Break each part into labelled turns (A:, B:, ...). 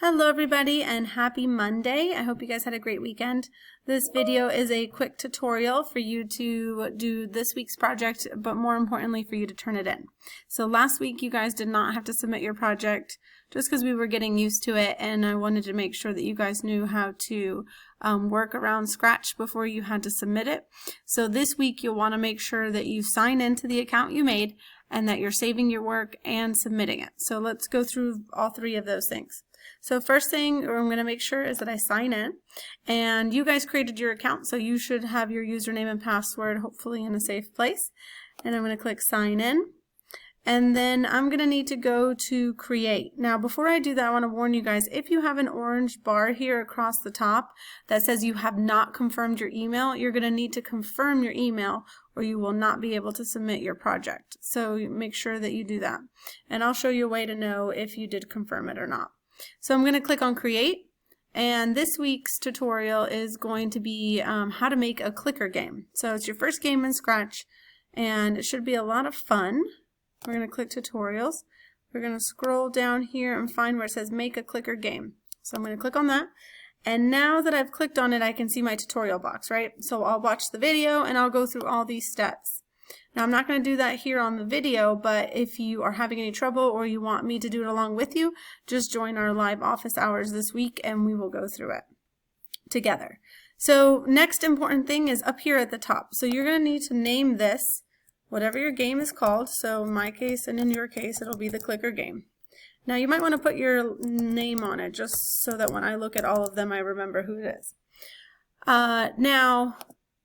A: Hello everybody and happy Monday. I hope you guys had a great weekend. This video is a quick tutorial for you to do this week's project, but more importantly for you to turn it in. So last week you guys did not have to submit your project just because we were getting used to it, and I wanted to make sure that you guys knew how to work around Scratch before you had to submit it. So this week you'll want to make sure that you sign into the account you made and that you're saving your work and submitting it. So let's go through all three of those things. So first thing I'm going to make sure is that I sign in, and you guys created your account, so you should have your username and password hopefully in a safe place. And I'm going to click sign in, and then I'm going to need to go to create. Now before I do that, I want to warn you guys, if you have an orange bar here across the top that says you have not confirmed your email, you're going to need to confirm your email or you will not be able to submit your project. So make sure that you do that, and I'll show you a way to know if you did confirm it or not. So I'm going to click on create, and this week's tutorial is going to be how to make a clicker game. So it's your first game in Scratch and it should be a lot of fun. We're going to click tutorials. We're going to scroll down here and find where it says make a clicker game. So I'm going to click on that, and now that I've clicked on it I can see my tutorial box, right? So I'll watch the video and I'll go through all these steps. Now I'm not going to do that here on the video, but if you are having any trouble or you want me to do it along with you, just join our live office hours this week and we will go through it together. So next important thing is up here at the top. So you're going to need to name this whatever your game is called. So in my case and in your case it'll be the clicker game. Now you might want to put your name on it just so that when I look at all of them I remember who it is. Now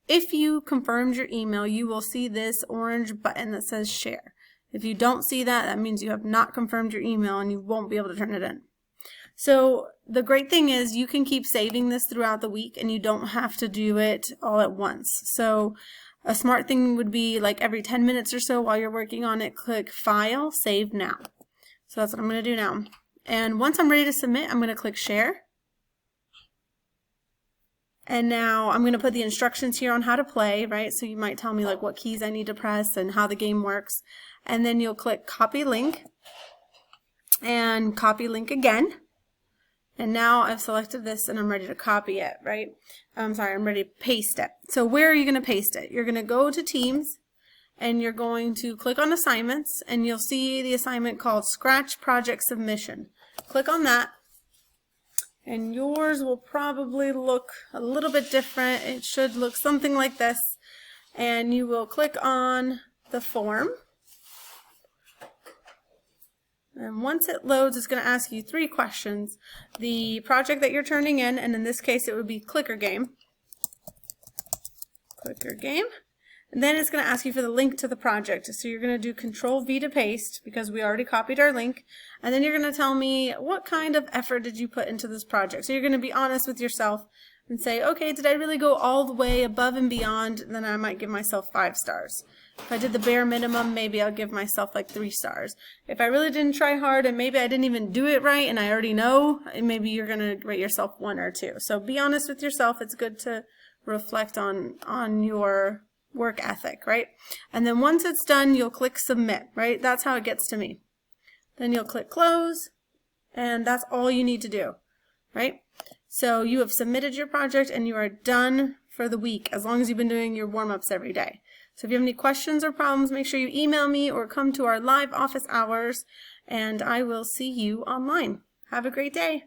A: if you confirmed your email, you will see this orange button that says share. If you don't see that, that means you have not confirmed your email and you won't be able to turn it in. So the great thing is you can keep saving this throughout the week and you don't have to do it all at once. So a smart thing would be like every 10 minutes or so while you're working on it, click File, Save Now. So that's what I'm going to do now. And once I'm ready to submit, I'm going to click Share. And now I'm going to put the instructions here on how to play, right? So you might tell me like what keys I need to press and how the game works. And then you'll click copy link and copy link again. And now I've selected this and I'm ready to copy it, right? I'm ready to paste it. So where are you going to paste it? You're going to go to Teams and you're going to click on assignments and you'll see the assignment called Scratch Project Submission. Click on that. And yours will probably look a little bit different. It should look something like this. And you will click on the form. And once it loads, it's going to ask you 3 questions. The project that you're turning in, and in this case it would be clicker game. Clicker game. And then it's going to ask you for the link to the project. So you're going to do Control-V to paste because we already copied our link. And then you're going to tell me what kind of effort did you put into this project. So you're going to be honest with yourself and say, okay, did I really go all the way above and beyond? Then I might give myself 5 stars. If I did the bare minimum, maybe I'll give myself like 3 stars. If I really didn't try hard and maybe I didn't even do it right and I already know, maybe you're going to rate yourself 1 or 2. So be honest with yourself. It's good to reflect on your work ethic, right? And then once it's done, you'll click submit, right? That's how it gets to me. Then you'll click close, and that's all you need to do, right? So you have submitted your project and you are done for the week as long as you've been doing your warm-ups every day. So if you have any questions or problems, make sure you email me or come to our live office hours, and I will see you online. Have a great day.